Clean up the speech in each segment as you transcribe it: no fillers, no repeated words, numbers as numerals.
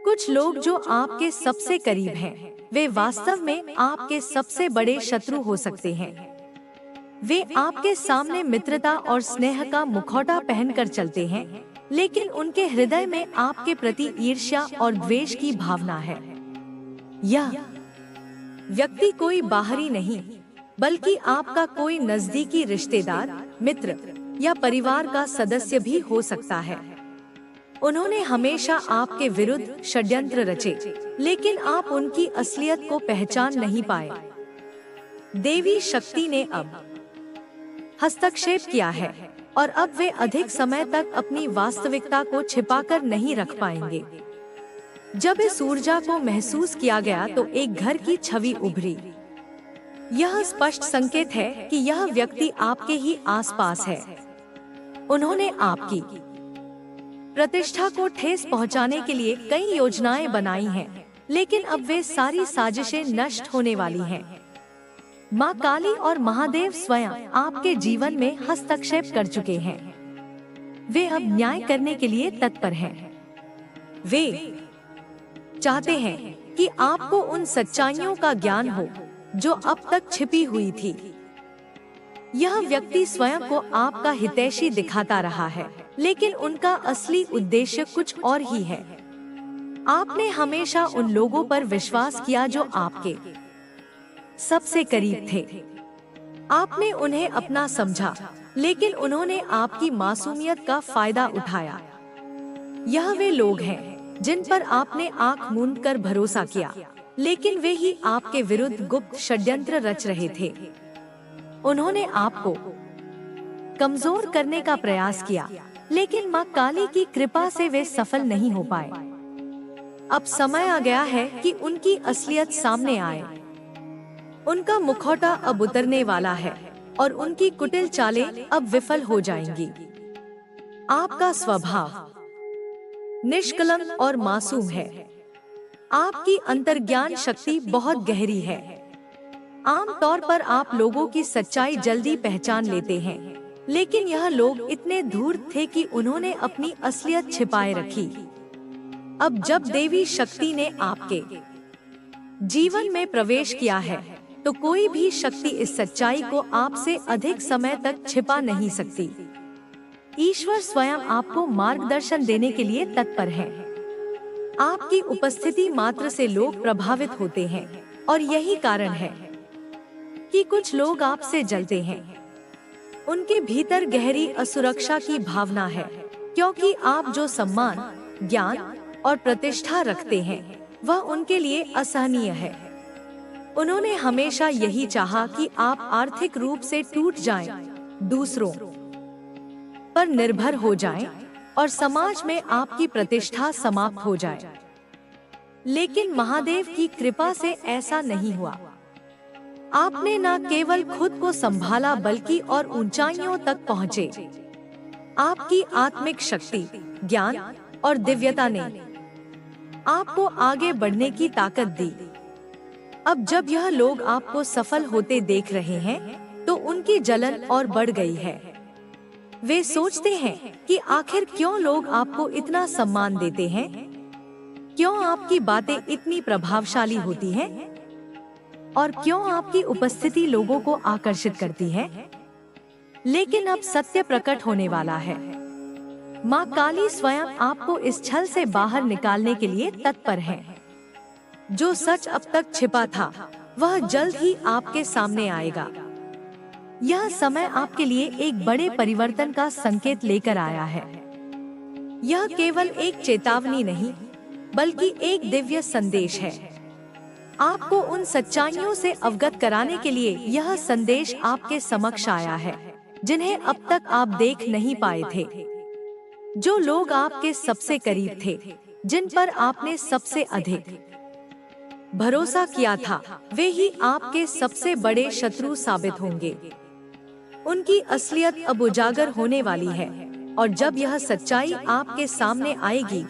कुछ लोग जो आपके सबसे करीब हैं, वे वास्तव में आपके सबसे बड़े शत्रु हो सकते हैं। वे आपके सामने मित्रता और स्नेह का मुखौटा पहनकर चलते हैं, लेकिन उनके हृदय में आपके प्रति ईर्ष्या और द्वेष की भावना है। यह व्यक्ति कोई बाहरी नहीं, बल्कि आपका कोई नजदीकी रिश्तेदार, मित्र या परिवार का सदस्य भी हो सकता है। उन्होंने हमेशा आपके विरुद्ध षड्यंत्र रचे, लेकिन आप उनकी असलियत को पहचान नहीं पाए। देवी शक्ति ने अब हस्तक्षेप किया है और अब वे अधिक समय तक अपनी वास्तविकता को छिपाकर नहीं रख पाएंगे। जब इस ऊर्जा को महसूस किया गया तो एक घर की छवि उभरी। यह स्पष्ट संकेत है कि यह व्यक्ति आपके ही आसपास है। उन्होंने आपकी प्रतिष्ठा को ठेस पहुंचाने के लिए कई योजनाएं बनाई हैं, लेकिन अब वे सारी साजिशें नष्ट होने वाली हैं। माँ काली और महादेव स्वयं आपके जीवन में हस्तक्षेप कर चुके हैं। वे अब न्याय करने के लिए तत्पर हैं। वे चाहते हैं कि आपको उन सच्चाइयों का ज्ञान हो जो अब तक छिपी हुई थी। यह व्यक्ति स्वयं को आपका हितैषी दिखाता रहा है, लेकिन उनका असली उद्देश्य कुछ और ही है। आपने हमेशा उन लोगों पर विश्वास किया जो आपके सबसे करीब थे। आपने उन्हें अपना समझा, लेकिन उन्होंने आपकी मासूमियत का फायदा उठाया। यह वे लोग हैं जिन पर आपने आंख मूंद कर भरोसा किया, लेकिन वे ही आपके विरुद्ध गुप्त षड्यंत्र रच रहे थे। उन्होंने आपको कमजोर करने का प्रयास किया, लेकिन माँ काली की कृपा से वे सफल नहीं हो पाए। अब समय आ गया है कि उनकी असलियत सामने आए। उनका मुखौटा अब उतरने वाला है और उनकी कुटिल चालें अब विफल हो जाएंगी। आपका स्वभाव निष्कलंक और मासूम है। आपकी अंतर्ज्ञान शक्ति बहुत गहरी है। आमतौर पर आप लोगों की सच्चाई जल्दी पहचान लेते हैं, लेकिन यह लोग इतने धूर्त थे कि उन्होंने अपनी असलियत छिपाए रखी। अब जब देवी शक्ति ने आपके जीवन में प्रवेश किया है, तो कोई भी शक्ति इस सच्चाई को आपसे अधिक समय तक छिपा नहीं सकती। ईश्वर स्वयं आपको मार्गदर्शन देने के लिए तत्पर है। आपकी उपस्थिति मात्र से लोग प्रभावित होते हैं, और यही कारण है कि कुछ लोग आपसे जलते हैं। उनके भीतर गहरी असुरक्षा की भावना है, क्योंकि आप जो सम्मान, ज्ञान और प्रतिष्ठा रखते हैं, वह उनके लिए असहनीय है। उन्होंने हमेशा यही चाहा कि आप आर्थिक रूप से टूट जाएं, दूसरों पर निर्भर हो जाएं, और समाज में आपकी प्रतिष्ठा समाप्त हो जाए। लेकिन महादेव की कृपा से ऐसा नहीं हुआ। आपने न केवल खुद को संभाला, बल्कि और ऊंचाइयों तक पहुँचे। आपकी आत्मिक शक्ति, ज्ञान और दिव्यता ने आपको आगे बढ़ने की ताकत दी। अब जब यह लोग आपको सफल होते देख रहे हैं, तो उनकी जलन और बढ़ गई है। वे सोचते हैं कि आखिर क्यों लोग आपको इतना सम्मान देते हैं, क्यों आपकी बातें इतनी प्रभावशाली होती हैं, और क्यों आपकी उपस्थिति लोगों को आकर्षित करती है। लेकिन अब सत्य प्रकट होने वाला है। माँ काली स्वयं आपको इस छल से बाहर निकालने के लिए तत्पर है। जो सच अब तक छिपा था, वह जल्द ही आपके सामने आएगा। यह समय आपके लिए एक बड़े परिवर्तन का संकेत लेकर आया है। यह केवल एक चेतावनी नहीं, बल्कि एक दिव्य संदेश है। आपको उन सच्चाइयों से अवगत कराने के लिए यह संदेश आपके समक्ष आया है, जिन्हें अब तक आप देख नहीं पाए थे। जो लोग आपके सबसे करीब थे, जिन पर आपने सबसे अधिक भरोसा किया था, वे ही आपके सबसे बड़े शत्रु साबित होंगे। उनकी असलियत अब उजागर होने वाली है, और जब यह सच्चाई आपके सामने आएगी,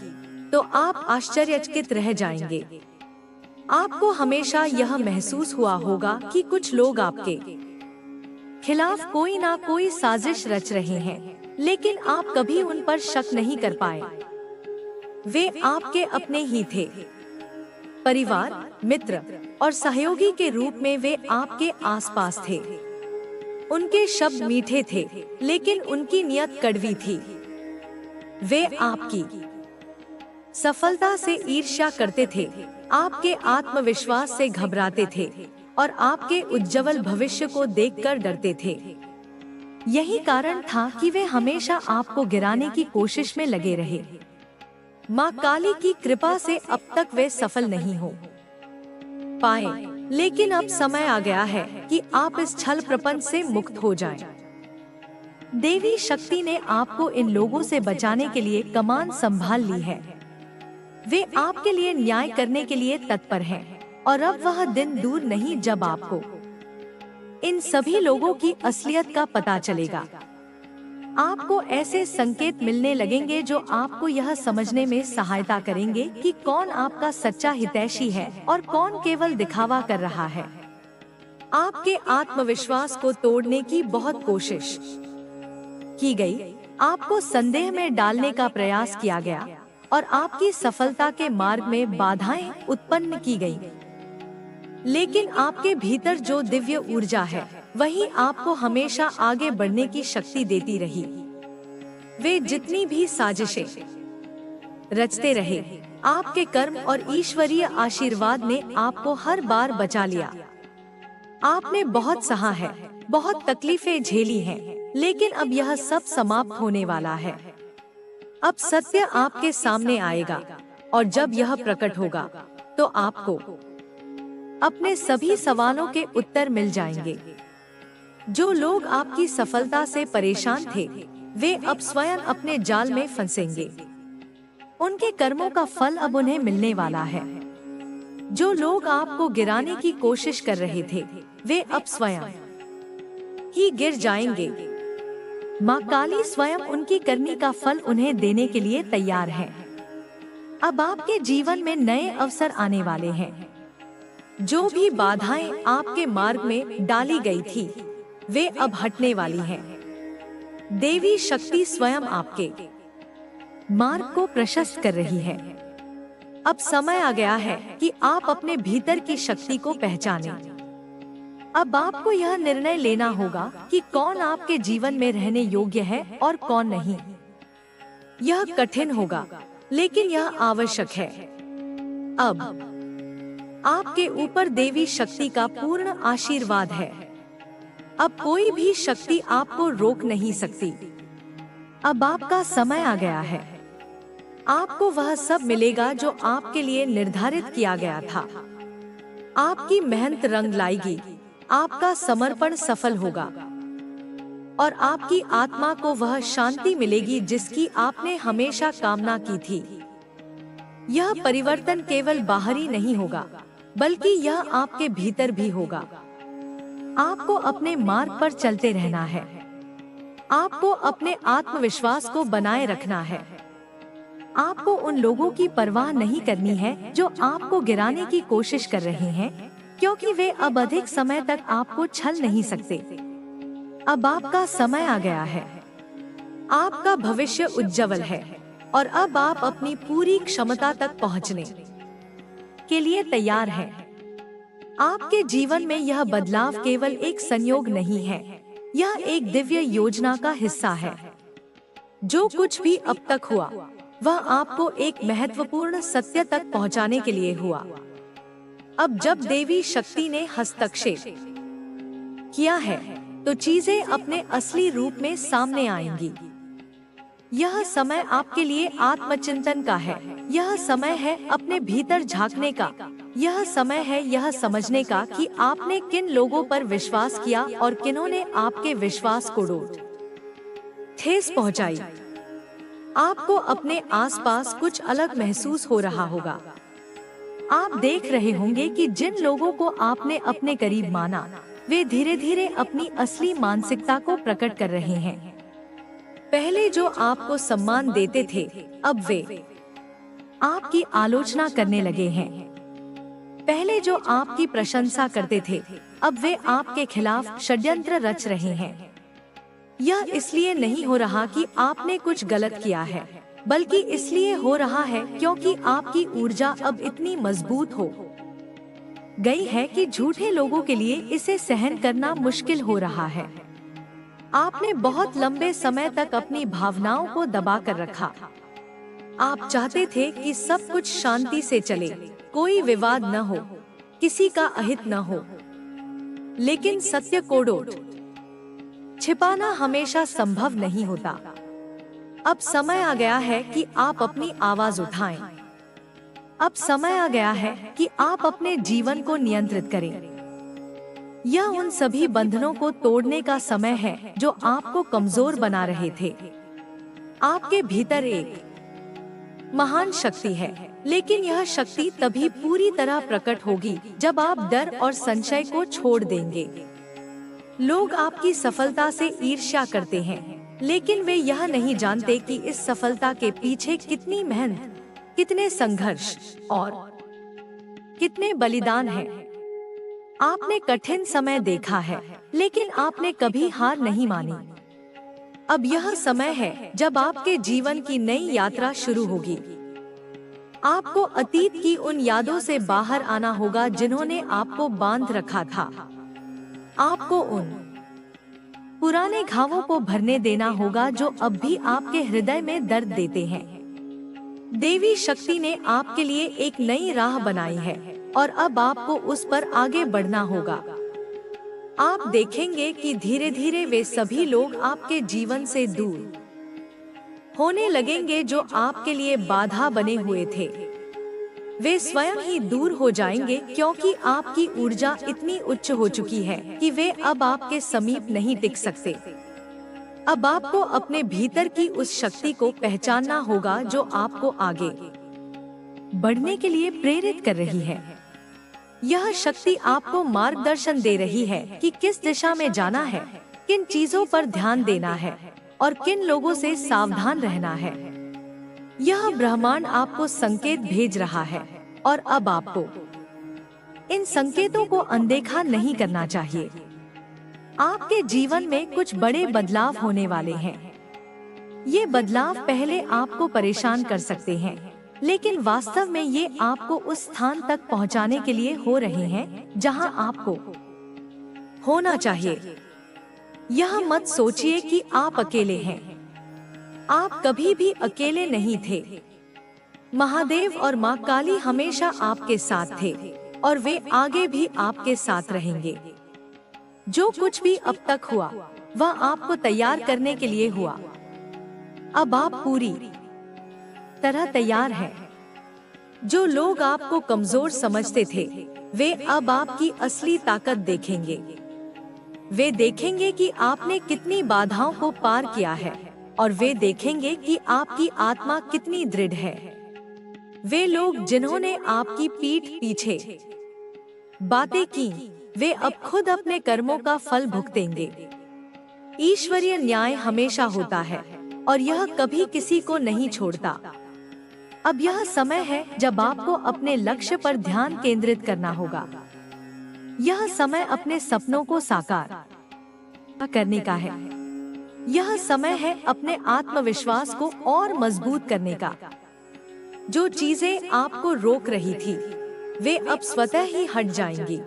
तो आप आश्चर्यचकित रह जाएंगे। आपको हमेशा यह महसूस हुआ होगा कि कुछ लोग आपके खिलाफ कोई ना कोई साजिश रच रहे हैं, लेकिन आप कभी उन पर शक नहीं कर पाए। वे आपके अपने ही थे। परिवार, मित्र और सहयोगी के रूप में वे आपके आसपास थे। उनके शब्द मीठे थे, लेकिन उनकी नियत कड़वी थी। वे आपकी सफलता से ईर्ष्या करते थे, आपके आत्मविश्वास से घबराते थे और आपके उज्जवल भविष्य को देखकर डरते थे। यही कारण था कि वे हमेशा आपको गिराने की कोशिश में लगे रहे। माँ काली की कृपा से अब तक वे सफल नहीं हो पाए, लेकिन अब समय आ गया है कि आप इस छल प्रपंच से मुक्त हो जाएं। देवी शक्ति ने आपको इन लोगों से बचाने के लिए कमान संभाल ली है। वे आपके लिए न्याय करने के लिए तत्पर हैं और अब वह दिन दूर नहीं जब आपको इन सभी लोगों की असलियत का पता चलेगा। आपको ऐसे संकेत मिलने लगेंगे जो आपको यह समझने में सहायता करेंगे कि कौन आपका सच्चा हितैषी है और कौन केवल दिखावा कर रहा है। आपके आत्मविश्वास को तोड़ने की बहुत कोशिश की गई, आपको संदेह में डालने का प्रयास किया गया और आपकी सफलता के मार्ग में बाधाएं उत्पन्न की गई। लेकिन आपके भीतर जो दिव्य ऊर्जा है, वही आपको हमेशा आगे बढ़ने की शक्ति देती रही। वे जितनी भी साजिशें रचते रहे, आपके कर्म और ईश्वरीय आशीर्वाद ने आपको हर बार बचा लिया। आपने बहुत सहा है, बहुत तकलीफें झेली हैं, लेकिन अब यह सब समाप्त होने वाला है। अब सत्य आपके सामने आएगा और जब यह प्रकट होगा तो आपको अपने सभी सवालों के उत्तर मिल जाएंगे। जो लोग आपकी सफलता से परेशान थे, वे अब स्वयं अपने जाल में फंसेंगे। उनके कर्मों का फल अब उन्हें मिलने वाला है। जो लोग आपको गिराने की कोशिश कर रहे थे, वे अब स्वयं ही गिर जाएंगे। माँ काली स्वयं उनकी करनी का फल उन्हें देने के लिए तैयार है। अब आपके जीवन में नए अवसर आने वाले हैं। जो भी बाधाएं आपके मार्ग में डाली गई थी, वे अब हटने वाली हैं। देवी शक्ति स्वयं आपके मार्ग को प्रशस्त कर रही है। अब समय आ गया है कि आप अपने भीतर की शक्ति को पहचानें। अब आपको यह निर्णय लेना होगा कि कौन आपके जीवन में रहने योग्य है और कौन नहीं। यह कठिन होगा, लेकिन यह आवश्यक है। अब आपके ऊपर देवी शक्ति का पूर्ण आशीर्वाद है। अब कोई भी शक्ति आपको रोक नहीं सकती। अब आपका समय आ गया है। आपको वह सब मिलेगा जो आपके लिए निर्धारित किया गया था। आपकी मेहनत रंग लाएगी, आपका समर्पण सफल होगा और आपकी आत्मा को वह शांति मिलेगी जिसकी आपने हमेशा कामना की थी। यह परिवर्तन केवल बाहरी नहीं होगा, बल्कि यह आपके भीतर भी होगा। आपको अपने मार्ग पर चलते रहना है। आपको अपने आत्मविश्वास को बनाए रखना है। आपको उन लोगों की परवाह नहीं करनी है जो आपको गिराने की कोशिश कर रहे हैं, क्योंकि वे अब अधिक समय तक आपको छल नहीं सकते। अब आपका समय आ गया है। आपका भविष्य उज्जवल है और अब आप अपनी पूरी क्षमता तक पहुंचने के लिए तैयार हैं। आपके जीवन में यह बदलाव केवल एक संयोग नहीं है, यह एक दिव्य योजना का हिस्सा है। जो कुछ भी अब तक हुआ, वह आपको एक महत्वपूर्ण सत्य तक पहुंचाने के लिए हुआ। अब जब देवी शक्ति ने हस्तक्षेप किया है, तो चीजें अपने असली रूप में सामने आएंगी। यह समय आपके लिए आत्मचिंतन का है। यह समय है अपने भीतर झांकने का। यह समय है यह समझने का कि आपने किन लोगों पर विश्वास किया और किन्होंने आपके विश्वास को ठेस पहुंचाई। आपको अपने आसपास कुछ अलग महसूस हो रहा होगा। आप देख रहे होंगे कि जिन लोगों को आपने अपने करीब माना, वे धीरे धीरे अपनी असली मानसिकता को प्रकट कर रहे हैं। पहले जो आपको सम्मान देते थे, अब वे आपकी आलोचना करने लगे हैं। पहले जो आपकी प्रशंसा करते थे, अब वे आपके खिलाफ षड्यंत्र रच रहे हैं। यह इसलिए नहीं हो रहा कि आपने कुछ गलत किया है, बल्कि इसलिए हो रहा है क्योंकि आपकी ऊर्जा अब इतनी मजबूत हो गई है कि झूठे लोगों के लिए इसे सहन करना मुश्किल हो रहा है। आपने बहुत लंबे समय तक अपनी भावनाओं को दबा कर रखा। आप चाहते थे कि सब कुछ शांति से चले, कोई विवाद न हो, किसी का अहित न हो। लेकिन सत्य को छिपाना हमेशा संभव नहीं होता। अब समय आ गया है कि आप अपनी आवाज उठाएं। अब समय आ गया है कि आप अपने जीवन को नियंत्रित करें। यह उन सभी बंधनों को तोड़ने का समय है जो आपको कमजोर बना रहे थे। आपके भीतर एक महान शक्ति है, लेकिन यह शक्ति तभी पूरी तरह प्रकट होगी जब आप डर और संशय को छोड़ देंगे। लोग आपकी सफलता से ईर्ष्या करते हैं, लेकिन वे यह नहीं जानते कि इस सफलता के पीछे कितनी मेहनत, कितने संघर्ष और कितने बलिदान हैं। आपने कठिन समय देखा है, लेकिन आपने कभी हार नहीं मानी। अब यह समय है जब आपके जीवन की नई यात्रा शुरू होगी। आपको अतीत की उन यादों से बाहर आना होगा जिन्होंने आपको बांध रखा था। आपको उन पुराने घावों को भरने देना होगा जो अब भी आपके हृदय में दर्द देते हैं। देवी शक्ति ने आपके लिए एक नई राह बनाई है और अब आपको उस पर आगे बढ़ना होगा। आप देखेंगे कि धीरे धीरे वे सभी लोग आपके जीवन से दूर होने लगेंगे जो आपके लिए बाधा बने हुए थे। वे स्वयं ही दूर हो जाएंगे क्योंकि आपकी ऊर्जा इतनी उच्च हो चुकी है कि वे अब आपके समीप नहीं टिक सकते। अब आपको अपने भीतर की उस शक्ति को पहचानना होगा जो आपको आगे बढ़ने के लिए प्रेरित कर रही है। यह शक्ति आपको मार्गदर्शन दे रही है कि किस दिशा में जाना है, किन चीजों पर ध्यान देना है और किन लोगों से सावधान रहना है। यह ब्रह्मांड आपको संकेत भेज रहा है और अब आपको इन संकेतों को अनदेखा नहीं करना चाहिए। आपके जीवन में कुछ बड़े बदलाव होने वाले हैं। ये बदलाव पहले आपको परेशान कर सकते हैं, लेकिन वास्तव में ये आपको उस स्थान तक पहुंचाने के लिए हो रहे हैं जहां आपको होना चाहिए। यह मत सोचिए कि आप अकेले हैं। आप कभी भी अकेले नहीं थे। महादेव और माँ काली हमेशा आपके साथ थे और वे आगे भी आपके साथ रहेंगे। जो कुछ भी अब तक हुआ वह आपको तैयार करने के लिए हुआ। अब आप पूरी तरह तैयार हैं। जो लोग आपको कमजोर समझते थे वे अब आपकी असली ताकत देखेंगे। वे देखेंगे कि आपने कितनी बाधाओं को पार किया है और वे देखेंगे कि आपकी आत्मा कितनी दृढ़ है। वे लोग जिन्होंने आपकी पीठ पीछे बातें की, वे अब खुद अपने कर्मों का फल भुगतेंगे। ईश्वरीय न्याय हमेशा होता है और यह कभी किसी को नहीं छोड़ता। अब यह समय है जब आपको अपने लक्ष्य पर ध्यान केंद्रित करना होगा। यह समय अपने सपनों को साकार करने का है। यह समय है अपने आत्मविश्वास को और मजबूत करने का। जो चीजें आपको रोक रही थी वे अब स्वतः ही हट जाएंगी।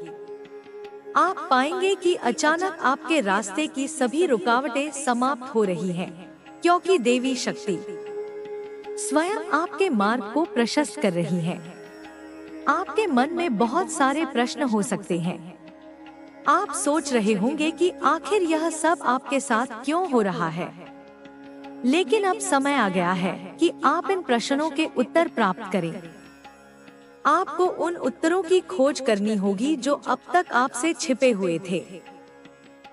आप पाएंगे कि अचानक आपके रास्ते की सभी रुकावटें समाप्त हो रही हैं, क्योंकि देवी शक्ति स्वयं आपके मार्ग को प्रशस्त कर रही है। आपके मन में बहुत सारे प्रश्न हो सकते हैं। आप सोच रहे होंगे कि आखिर यह सब आपके साथ क्यों हो रहा है। लेकिन अब समय आ गया है कि आप इन प्रश्नों के उत्तर प्राप्त करें। आपको उन उत्तरों की खोज करनी होगी जो अब तक आपसे छिपे हुए थे।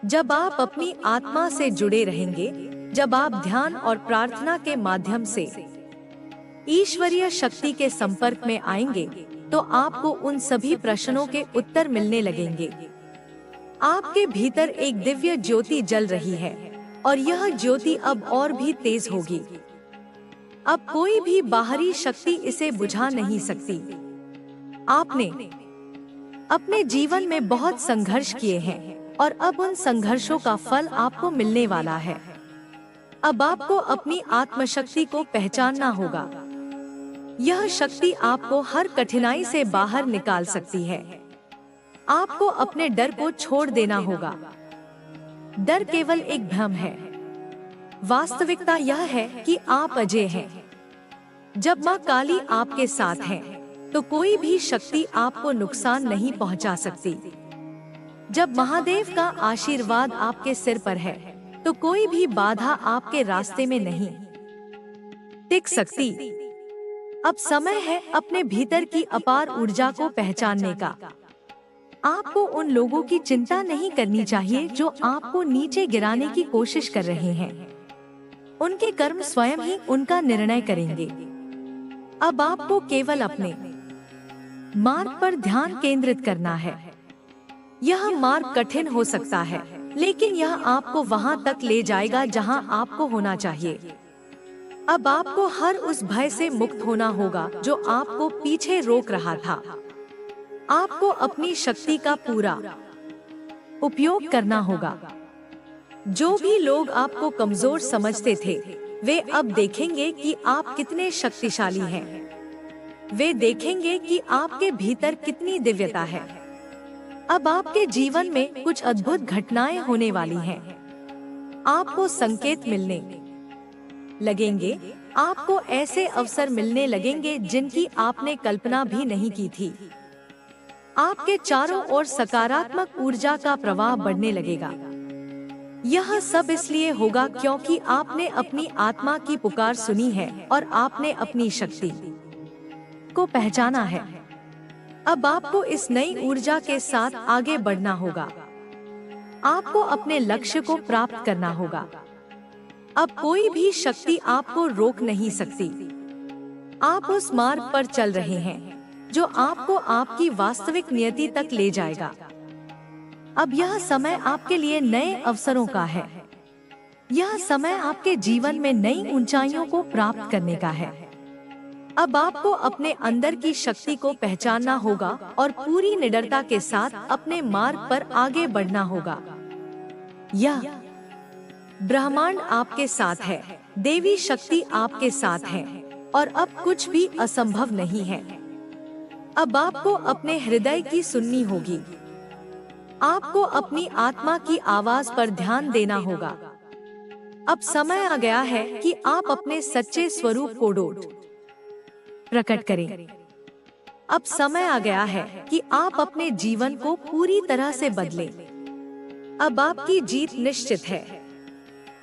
जब आप अपनी आत्मा से जुड़े रहेंगे, जब आप ध्यान और प्रार्थना के माध्यम से ईश्वरीय शक्ति के संपर्क में आएंगे, तो आपको उन सभी प्रश्नों के उत्तर मिलने लगेंगे। आपके भीतर एक दिव्य ज्योति जल रही है और यह ज्योति अब और भी तेज होगी। अब कोई भी बाहरी शक्ति इसे बुझा नहीं सकती। आपने अपने जीवन में बहुत संघर्ष किए हैं और अब उन संघर्षों का फल आपको मिलने वाला है। अब आपको अपनी आत्मशक्ति को पहचानना होगा। यह शक्ति आपको हर कठिनाई से बाहर निकाल सकती है। आपको अपने डर को छोड़ देना होगा। डर केवल एक भ्रम है। वास्तविकता यह है कि आप अजय हैं। जब माँ काली आपके साथ है, तो कोई भी शक्ति आपको नुकसान नहीं पहुंचा सकती। जब महादेव का आशीर्वाद आपके सिर पर है, तो कोई भी बाधा आपके रास्ते में नहीं टिक सकती। अब समय है अपने भीतर की अपार ऊर्जा को पहचानने का। आपको उन लोगों की चिंता नहीं करनी चाहिए जो आपको नीचे गिराने की कोशिश कर रहे हैं। उनके कर्म स्वयं ही उनका निर्णय करेंगे। अब आपको केवल अपने मार्ग पर ध्यान केंद्रित करना है। यह मार्ग कठिन हो सकता है, लेकिन यह आपको वहां तक ले जाएगा जहां आपको होना चाहिए। अब आपको हर उस भय से मुक्त होना होगा जो आपको पीछे रोक रहा था। आपको अपनी शक्ति का पूरा उपयोग करना होगा। जो भी लोग आपको कमजोर समझते थे, वे अब देखेंगे कि आप कितने शक्तिशाली हैं। वे देखेंगे कि आपके भीतर कितनी दिव्यता है। अब आपके जीवन में कुछ अद्भुत घटनाएं होने वाली हैं। आपको संकेत मिलने लगेंगे। आपको ऐसे अवसर मिलने लगेंगे जिनकी आपने कल्पना भी नहीं की थी। आपके चारों ओर सकारात्मक ऊर्जा का प्रवाह बढ़ने लगेगा। यह सब इसलिए होगा क्योंकि आपने अपनी आत्मा की पुकार सुनी है और आपने अपनी शक्ति को पहचाना है। अब आपको इस नई ऊर्जा के साथ आगे बढ़ना होगा। आपको अपने लक्ष्य को प्राप्त करना होगा। अब कोई भी शक्ति आपको रोक नहीं सकती। आप उस मार्ग पर चल रहे हैं जो आपको आपकी वास्तविक नियति तक ले जाएगा। अब यह समय आपके लिए नए अवसरों का है। यह समय आपके जीवन में नई ऊंचाइयों को प्राप्त करने का है। अब आपको अपने अंदर की शक्ति को पहचानना होगा और पूरी निडरता के साथ अपने मार्ग पर आगे बढ़ना होगा। यह ब्रह्मांड आपके साथ है, देवी शक्ति आपके साथ है और अब कुछ भी असंभव नहीं है। अब आपको अपने हृदय की सुननी होगी। आपको अपनी आत्मा की आवाज पर ध्यान देना होगा। अब समय आ गया है कि आप अपने सच्चे स्वरूप को प्रकट करें। अब समय आ गया है कि आप अपने जीवन को पूरी तरह से बदलें। अब आपकी जीत निश्चित है।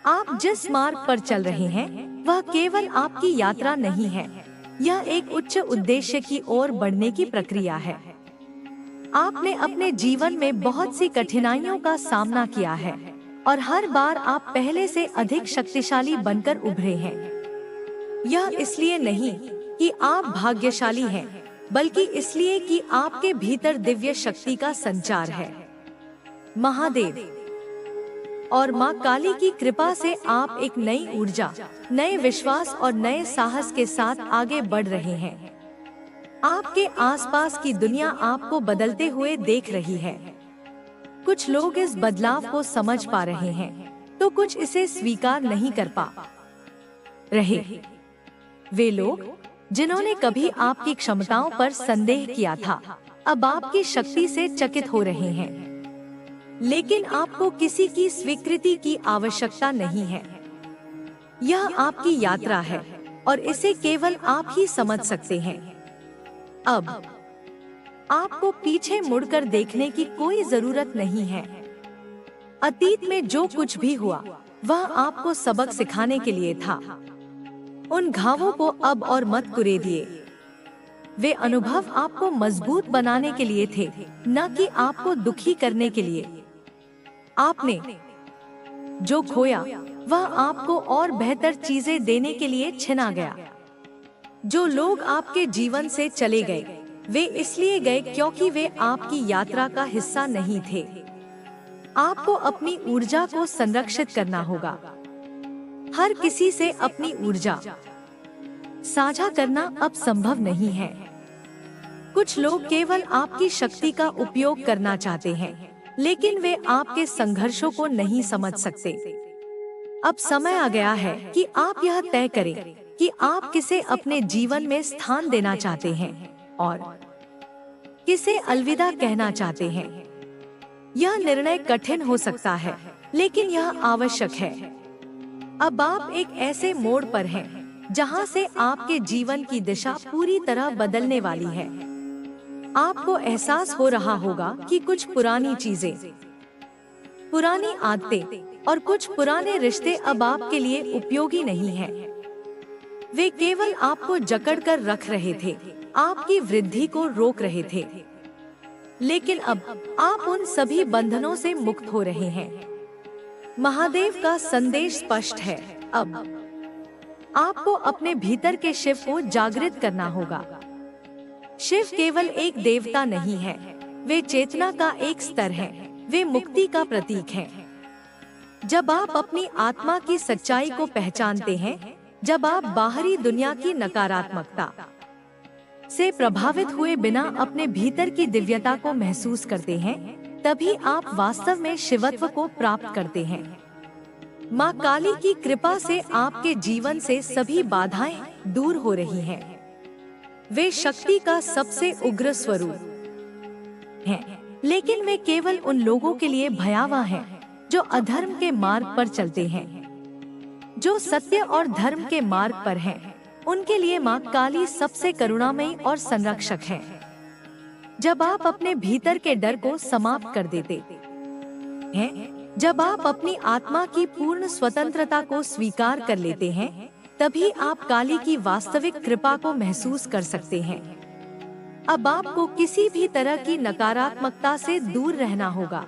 आप जिस मार्ग पर चल रहे हैं, वह केवल आपकी यात्रा नहीं है, यह एक उच्च उद्देश्य की ओर बढ़ने की प्रक्रिया है। आपने अपने जीवन में बहुत सी कठिनाइयों का सामना किया है और हर बार आप पहले से अधिक शक्तिशाली बनकर उभरे हैं। यह इसलिए नहीं कि आप भाग्यशाली हैं, बल्कि इसलिए कि आपके भीतर दिव्य शक्ति का संचार है। महादेव और माँ काली की कृपा से आप एक नई ऊर्जा, नए विश्वास और नए साहस के साथ आगे बढ़ रहे हैं। आपके आसपास की दुनिया आपको बदलते हुए देख रही है। कुछ लोग इस बदलाव को समझ पा रहे हैं, तो कुछ इसे स्वीकार नहीं कर पा रहे। वे लोग जिन्होंने कभी आपकी क्षमताओं पर संदेह किया था, अब आपकी शक्ति से चकित हो रहे हैं। लेकिन आपको किसी की स्वीकृति की आवश्यकता नहीं है। यह आपकी यात्रा है और इसे केवल आप ही समझ सकते हैं। अब आपको पीछे मुड़कर देखने की कोई जरूरत नहीं है। अतीत में जो कुछ भी हुआ, वह आपको सबक सिखाने के लिए था। उन घावों को अब और मत कुरेदिए। वे अनुभव आपको मजबूत बनाने के लिए थे, न कि आपको दुखी करने के लिए। आपने जो खोया, वह आपको और बेहतर चीजें देने के लिए छिना गया। जो लोग आपके जीवन से चले गए, वे इसलिए गए क्योंकि वे आपकी यात्रा का हिस्सा नहीं थे। आपको अपनी ऊर्जा को संरक्षित करना होगा। हर किसी से अपनी ऊर्जा साझा करना अब संभव नहीं है। कुछ लोग केवल आपकी शक्ति का उपयोग करना चाहते हैं, लेकिन वे आपके संघर्षों को नहीं समझ सकते। अब समय आ गया है कि आप यह तय करें कि आप किसे अपने जीवन में स्थान देना चाहते हैं और किसे अलविदा कहना चाहते हैं। यह निर्णय कठिन हो सकता है, लेकिन यह आवश्यक है। अब आप एक ऐसे मोड़ पर हैं, जहां से आपके जीवन की दिशा पूरी तरह बदलने वाली है। आपको एहसास हो रहा होगा कि कुछ पुरानी चीजें, पुरानी आदतें और कुछ पुराने रिश्ते अब आपके लिए उपयोगी नहीं हैं। वे केवल आपको जकड़ कर रख रहे थे, आपकी वृद्धि को रोक रहे थे। लेकिन अब आप उन सभी बंधनों से मुक्त हो रहे हैं। महादेव का संदेश स्पष्ट है। अब आपको अपने भीतर के शिव को जागृत करना होगा। शिव केवल एक देवता नहीं है, वे चेतना का एक स्तर हैं, वे मुक्ति का प्रतीक हैं। जब आप अपनी आत्मा की सच्चाई को पहचानते हैं, जब आप बाहरी दुनिया की नकारात्मकता से प्रभावित हुए बिना अपने भीतर की दिव्यता को महसूस करते हैं, तभी आप वास्तव में शिवत्व को प्राप्त करते हैं। माँ काली की कृपा से आपके जीवन से सभी बाधाएं दूर हो रही हैं। वे शक्ति का सबसे उग्र स्वरूप हैं, लेकिन वे केवल उन लोगों के लिए भयावह हैं जो अधर्म के मार्ग पर चलते हैं। जो सत्य और धर्म के मार्ग पर हैं, उनके लिए माँ काली सबसे करुणामयी और संरक्षक है। जब आप अपने भीतर के डर को समाप्त कर देते हैं, जब आप अपनी आत्मा की पूर्ण स्वतंत्रता को स्वीकार कर लेते हैं, तभी आप काली की वास्तविक कृपा को महसूस कर सकते हैं। अब आपको किसी भी तरह की नकारात्मकता से दूर रहना होगा।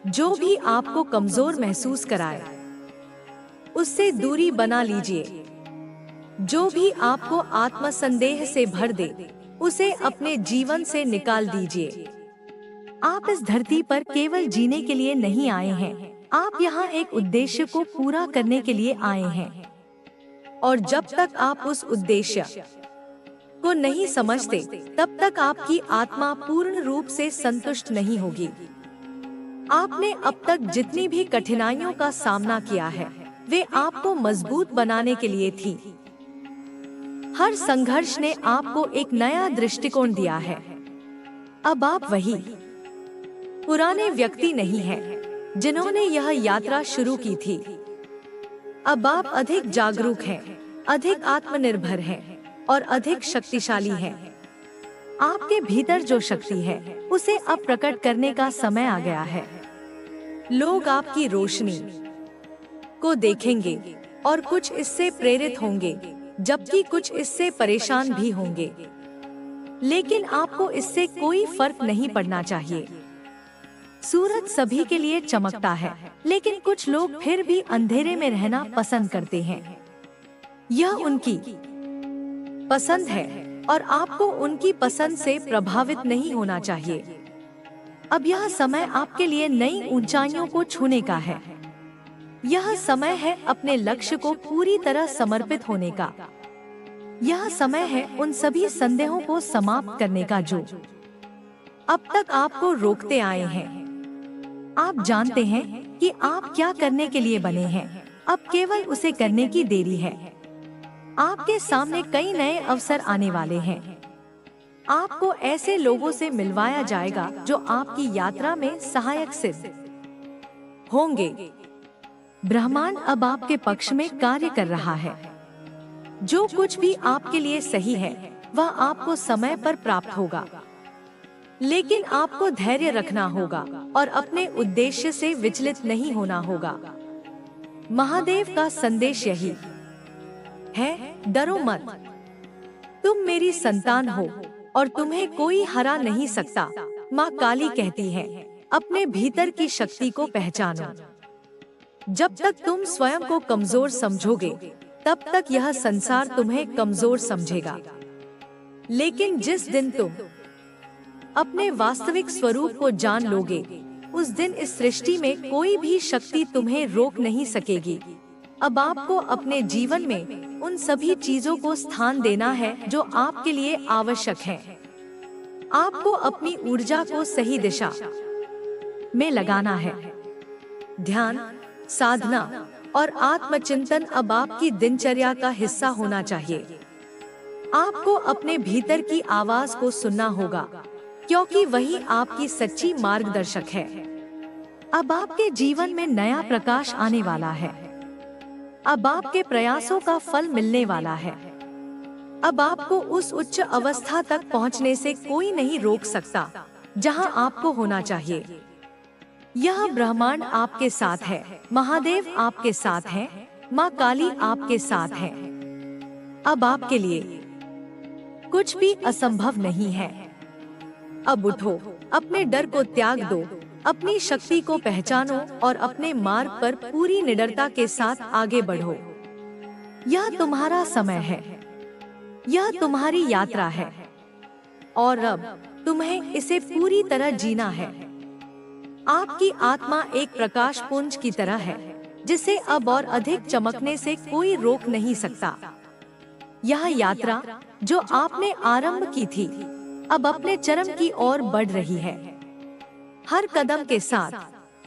जो भी आपको कमजोर महसूस कराए, उससे दूरी बना लीजिए। जो भी आपको आत्मसंदेह से भर दे, उसे अपने जीवन से निकाल दीजिए। आप इस धरती पर केवल जीने के लिए नहीं आए हैं, आप यहाँ एक उद्देश्य को पूरा करने के लिए आए हैं। और जब तक आप उस उद्देश्य को नहीं समझते, तब तक आपकी आत्मा पूर्ण रूप से संतुष्ट नहीं होगी। आपने अब तक जितनी भी कठिनाइयों का सामना किया है, वे आपको मजबूत बनाने के लिए थी। हर संघर्ष ने आपको एक नया दृष्टिकोण दिया है। अब आप वही पुराने व्यक्ति नहीं हैं, जिन्होंने यह यात्रा शुरू की थी। अब आप अधिक जागरूक हैं, अधिक आत्मनिर्भर हैं और अधिक शक्तिशाली हैं। आपके भीतर जो शक्ति है, उसे अब प्रकट करने का समय आ गया है। लोग आपकी रोशनी को देखेंगे और कुछ इससे प्रेरित होंगे, जबकि कुछ इससे परेशान भी होंगे। लेकिन आपको इससे कोई फर्क नहीं पड़ना चाहिए। सूरज सभी के लिए चमकता है, लेकिन कुछ लोग फिर भी अंधेरे में रहना पसंद करते हैं। यह उनकी पसंद है और आपको उनकी पसंद से प्रभावित नहीं होना चाहिए। अब यह समय आपके लिए नई ऊंचाइयों को छूने का है। यह समय है अपने लक्ष्य को पूरी तरह समर्पित होने का। यह समय है उन सभी संदेहों को समाप्त करने का जो अब तक आपको रोकते आए हैं। आप जानते हैं कि आप क्या करने के लिए बने हैं, अब केवल उसे करने की देरी है। आपके सामने कई नए अवसर आने वाले हैं। आपको ऐसे लोगों से मिलवाया जाएगा जो आपकी यात्रा में सहायक सिद्ध होंगे। ब्रह्मांड अब आपके पक्ष में कार्य कर रहा है। जो कुछ भी आपके लिए सही है, वह आपको समय पर प्राप्त होगा। लेकिन आपको धैर्य रखना होगा और अपने उद्देश्य से विचलित नहीं होना होगा। महादेव का संदेश यही है, डरो मत। तुम मेरी संतान हो और तुम्हें कोई हरा नहीं सकता। माँ काली कहती है, अपने भीतर की शक्ति को पहचानो। जब तक तुम स्वयं को कमजोर समझोगे, तब तक यह संसार तुम्हें कमजोर समझेगा। लेकिन जिस दिन तुम अपने वास्तविक स्वरूप को जान लोगे, उस दिन इस सृष्टि में कोई भी शक्ति तुम्हें रोक नहीं सकेगी। अब आपको अपने जीवन में उन सभी चीजों को स्थान देना है जो आपके लिए आवश्यक है। आपको अपनी ऊर्जा को सही दिशा में लगाना है। ध्यान, साधना और आत्मचिंतन अब आपकी दिनचर्या का हिस्सा होना चाहिए। आपको अपने भीतर की आवाज को सुनना होगा, क्योंकि वही आपकी सच्ची मार्गदर्शक है। अब आपके जीवन में नया प्रकाश आने वाला है। अब आपके प्रयासों का फल मिलने वाला है। अब आपको उस उच्च अवस्था तक पहुंचने से कोई नहीं रोक सकता जहां आपको होना चाहिए। यह ब्रह्मांड आपके साथ है, महादेव आपके साथ हैं, माँ काली आपके साथ है। अब आपके लिए कुछ भी असंभव नहीं है। अब उठो, अपने डर को त्याग दो, अपनी शक्ति को पहचानो और अपने मार्ग पर पूरी निडरता के साथ आगे बढ़ो। यह तुम्हारा समय है, यह तुम्हारी यात्रा है और अब तुम्हें इसे पूरी तरह जीना है। आपकी आत्मा एक प्रकाश पुंज की तरह है, जिसे अब और अधिक चमकने से कोई रोक नहीं सकता। यह यात्रा जो आपने आरंभ की थी, अब अपने चरम की ओर बढ़ रही है। हर कदम के साथ,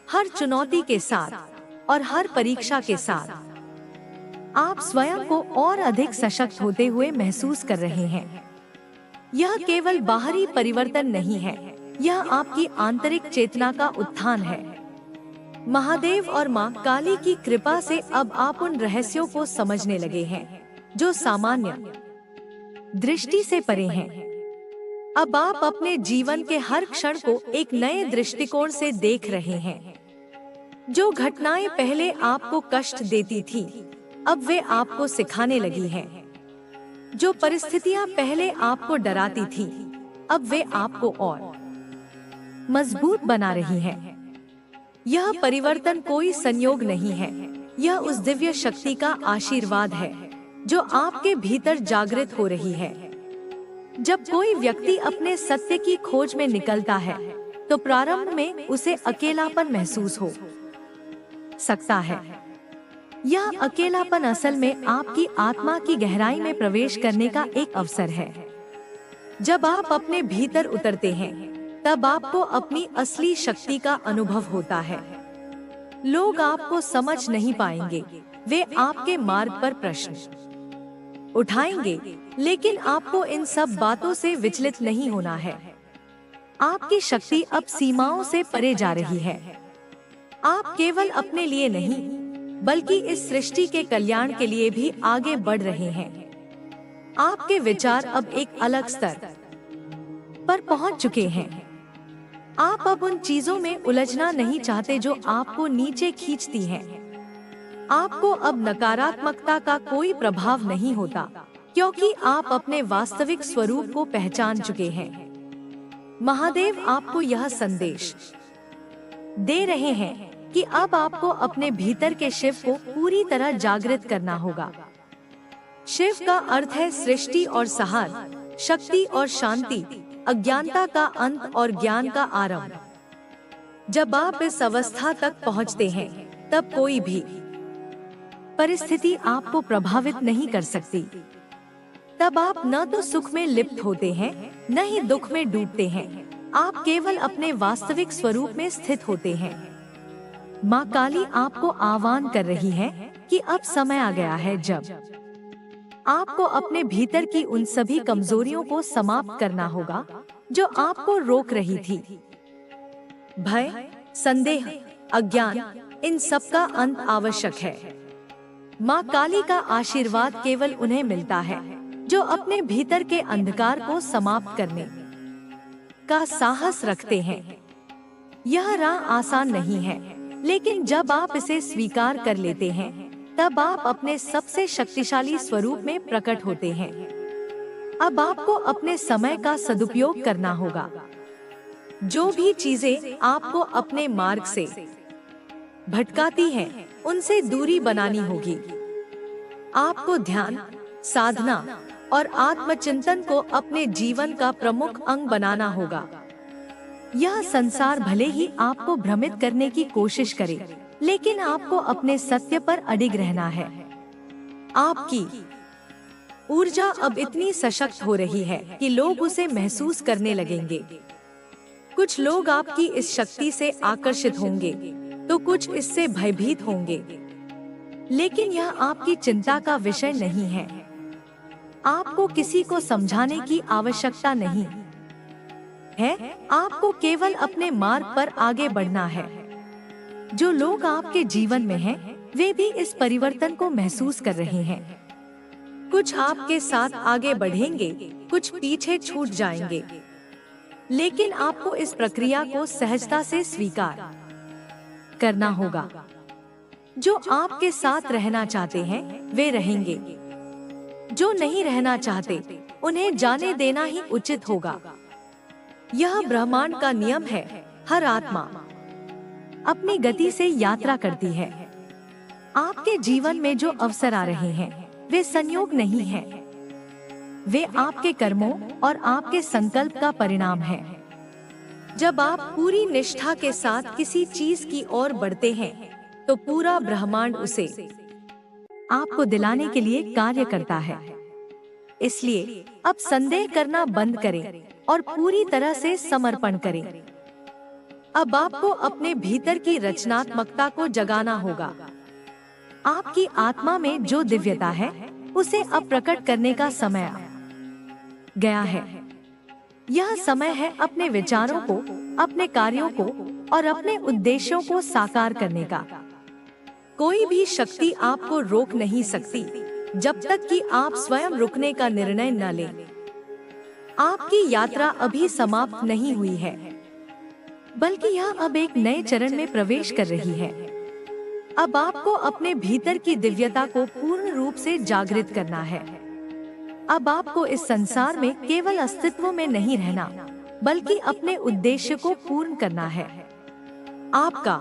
हर चुनौती के साथ और हर परीक्षा के साथ आप स्वयं को और अधिक सशक्त होते हुए महसूस कर रहे हैं। यह केवल बाहरी परिवर्तन नहीं है, यह आपकी आंतरिक चेतना का उत्थान है। महादेव और माँ काली की कृपा से अब आप उन रहस्यों को समझने लगे हैं जो सामान्य दृष्टि से परे हैं। अब आप अपने जीवन के हर क्षण को एक नए दृष्टिकोण से देख रहे हैं। जो घटनाएं पहले आपको कष्ट देती थी, अब वे आपको सिखाने लगी हैं। जो परिस्थितियां पहले आपको डराती थी, अब वे आपको और मजबूत बना रही हैं। यह परिवर्तन कोई संयोग नहीं है, यह उस दिव्य शक्ति का आशीर्वाद है जो आपके भीतर जागृत हो रही है। जब कोई व्यक्ति अपने सत्य की खोज में निकलता है, तो प्रारंभ में उसे अकेलापन महसूस हो सकता है। यह अकेलापन असल में आपकी आत्मा की गहराई में प्रवेश करने का एक अवसर है। जब आप अपने भीतर उतरते हैं, तब आपको अपनी असली शक्ति का अनुभव होता है। लोग आपको समझ नहीं पाएंगे, वे आपके मार्ग पर प्रश्न उठाएंगे, लेकिन आपको इन सब बातों से विचलित नहीं होना है। आपकी शक्ति अब सीमाओं से परे जा रही है। आप केवल अपने लिए नहीं, बल्कि इस सृष्टि के कल्याण के लिए भी आगे बढ़ रहे हैं। आपके विचार अब एक अलग स्तर पर पहुंच चुके हैं। आप अब उन चीजों में उलझना नहीं चाहते जो आपको नीचे खींचती हैं। आपको अब नकारात्मकता का कोई प्रभाव नहीं होता, क्योंकि आप अपने वास्तविक स्वरूप को पहचान चुके हैं। महादेव आपको यह संदेश दे रहे हैं कि अब आपको अपने भीतर के शिव को पूरी तरह जागृत करना होगा। शिव का अर्थ है सृष्टि और सहार, शक्ति और शांति, अज्ञानता का अंत और ज्ञान का आरंभ। जब आप इस अवस्था तक पहुंचते हैं, तब कोई भी परिस्थिति आपको प्रभावित नहीं कर सकती। तब आप न तो सुख में लिप्त होते हैं, न ही दुख में डूबते हैं। आप केवल अपने वास्तविक स्वरूप में स्थित होते हैं। माँ काली आपको आह्वान कर रही है कि अब समय आ गया है जब आपको अपने भीतर की उन सभी कमजोरियों को समाप्त करना होगा जो आपको रोक रही थी। भय, संदेह, अज्ञान, इन सब का अंत आवश्यक है। माँ काली का आशीर्वाद केवल उन्हें मिलता है जो अपने भीतर के अंधकार को समाप्त करने का साहस रखते हैं। यह राह आसान नहीं है, लेकिन जब आप इसे स्वीकार कर लेते हैं, तब आप अपने सबसे शक्तिशाली स्वरूप में प्रकट होते हैं। अब आपको अपने समय का सदुपयोग करना होगा। जो भी चीजें आपको अपने मार्ग से भटकाती हैं, उनसे दूरी बनानी होगी। आपको ध्यान, साधना और आत्मचिंतन को अपने जीवन का प्रमुख अंग बनाना होगा। यह संसार भले ही आपको भ्रमित करने की कोशिश करे, लेकिन आपको अपने सत्य पर अडिग रहना है। आपकी ऊर्जा अब इतनी सशक्त हो रही है कि लोग उसे महसूस करने लगेंगे। कुछ लोग आपकी इस शक्ति से आकर्षित होंगे, तो कुछ इससे भयभीत होंगे। लेकिन यह आपकी चिंता का विषय नहीं है। आपको किसी को समझाने की आवश्यकता नहीं है, आपको केवल अपने मार्ग पर आगे बढ़ना है। जो लोग आपके जीवन में हैं, वे भी इस परिवर्तन को महसूस कर रहे हैं। कुछ आपके साथ आगे बढ़ेंगे, कुछ पीछे छूट जाएंगे, लेकिन आपको इस प्रक्रिया को सहजता से स्वीकार करना होगा। जो आपके साथ रहना चाहते हैं, वे रहेंगे। जो नहीं रहना चाहते, उन्हें जाने देना ही उचित होगा। यह ब्रह्मांड का नियम है। हर आत्मा अपनी गति से यात्रा करती है। आपके जीवन में जो अवसर आ रहे हैं, वे संयोग नहीं हैं। वे आपके कर्मों और आपके संकल्प का परिणाम है। जब आप पूरी निष्ठा के साथ किसी चीज की ओर बढ़ते हैं, तो पूरा ब्रह्मांड उसे आपको दिलाने के लिए कार्य करता है। इसलिए अब संदेह करना बंद करें और पूरी तरह से समर्पण करें। अब आपको अपने भीतर की रचनात्मकता को जगाना होगा। आपकी आत्मा में जो दिव्यता है, उसे अब प्रकट करने का समय आ गया है। यह समय है अपने विचारों को, अपने कार्यों को और अपने उद्देश्यों को साकार करने का। कोई भी शक्ति आपको रोक नहीं सकती जब तक कि आप स्वयं रुकने का निर्णय न लें। आपकी यात्रा अभी समाप्त नहीं हुई है, बल्कि यह अब एक नए चरण में प्रवेश कर रही है। अब आपको अपने भीतर की दिव्यता को पूर्ण रूप से जागृत करना है। अब आपको इस संसार में केवल अस्तित्व में नहीं रहना, बल्कि अपने उद्देश्य को पूर्ण करना है। आपका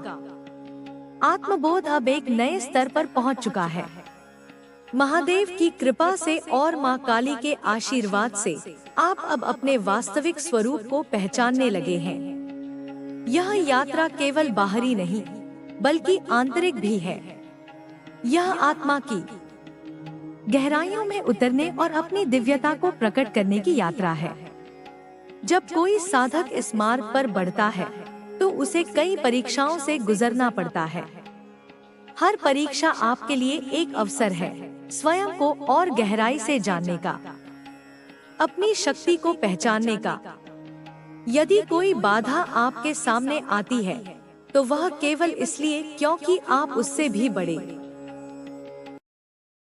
आत्मबोध अब एक नए स्तर पर पहुंच चुका है। महादेव की कृपा से और मां काली के आशीर्वाद से आप अब अपने वास्तविक स्वरूप को पहचानने लगे हैं। यह यात्रा केवल बाहरी नहीं, बल्कि आंतरिक भी है। यह आत्मा की गहराइयों में उतरने और अपनी दिव्यता को प्रकट करने की यात्रा है। जब कोई साधक इस मार्ग पर बढ़ता है, तो उसे कई परीक्षाओं से गुजरना पड़ता है। हर परीक्षा आपके लिए एक अवसर है स्वयं को और गहराई से जानने का, अपनी शक्ति को पहचानने का। यदि कोई बाधा आपके सामने आती है, तो वह केवल इसलिए क्योंकि आप उससे भी बड़े